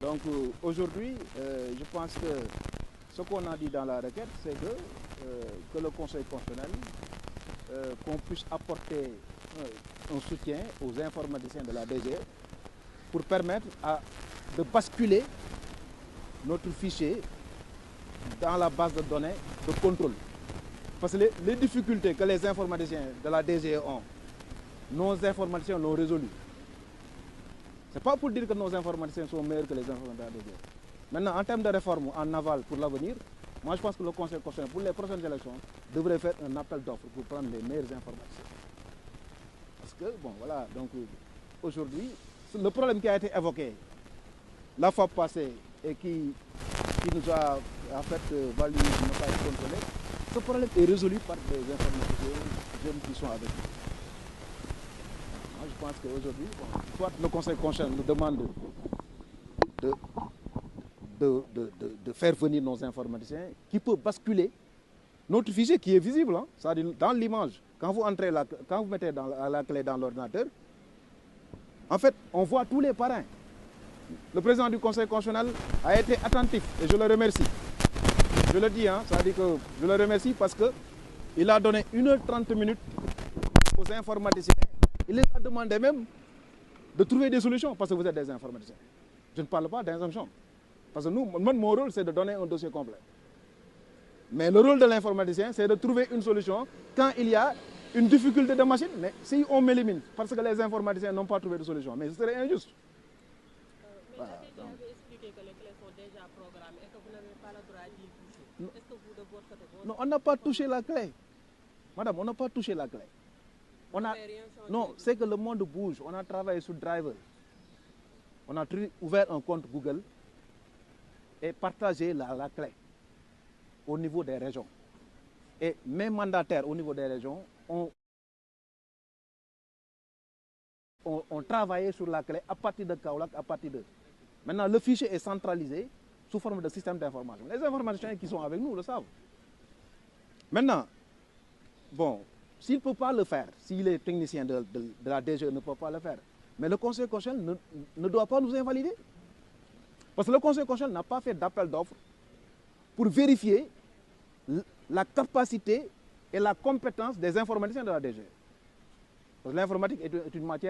Donc aujourd'hui, je pense que ce qu'on a dit dans la requête, c'est que le Conseil constitutionnel, qu'on puisse apporter un soutien aux informaticiens de la DGE pour permettre de basculer notre fichier dans la base de données de contrôle. Parce que les difficultés que les informaticiens de la DGE ont, nos informaticiens l'ont résolu. Ce n'est pas pour dire que nos informaticiens sont meilleurs que les informaticiens de la DGE. Maintenant, en termes de réforme en aval pour l'avenir, moi je pense que le Conseil constitutionnel, pour les prochaines élections, devrait faire un appel d'offres pour prendre les meilleurs informaticiens. Parce que, bon, voilà, donc aujourd'hui, le problème qui a été évoqué la fois passée et qui nous a en fait valu de ne pas être contrôlé, ce problème est résolu par des informaticiens jeunes qui sont avec nous. Moi, je pense qu'aujourd'hui, bon, soit le Conseil constitutionnel nous demande de faire venir nos informaticiens qui peuvent basculer notre fichier qui est visible, hein, c'est-à-dire dans l'image. Quand vous mettez la clé dans l'ordinateur, en fait, on voit tous les parrains. Le président du Conseil constitutionnel a été attentif et je le remercie. Je le dis, hein, c'est-à-dire que je le remercie parce qu'il a donné 1h30 aux informaticiens. Il les a demandé même de trouver des solutions parce que vous êtes des informaticiens. Je ne parle pas d'injonction. Parce que mon rôle, c'est de donner un dossier complet. Mais le rôle de l'informaticien, c'est de trouver une solution quand il y a une difficulté de machine. Mais si on m'élimine, parce que les informaticiens n'ont pas trouvé de solution, mais ce serait injuste. Mais la DGE avait expliqué que les clés sont déjà programmées et que vous n'avez pas le droit d'y toucher. Est-ce que vous, de votre côté... Non, on n'a pas touché la clé. Madame, on n'a pas touché la clé. Non, c'est que le monde bouge. On a travaillé sur Driver. On a ouvert un compte Google et partagé la clé au niveau des régions. Et mes mandataires au niveau des régions ont travaillé sur la clé à partir de Kaolack, à partir de... Maintenant, le fichier est centralisé sous forme de système d'information. Les informaticiens qui sont avec nous le savent. Maintenant, bon, s'il ne peut pas le faire, si les techniciens de la DGE ne peuvent pas le faire, mais le Conseil constitutionnel ne doit pas nous invalider. Parce que le Conseil constitutionnel n'a pas fait d'appel d'offres pour vérifier la capacité et la compétence des informaticiens de la DGE. Parce que l'informatique est une matière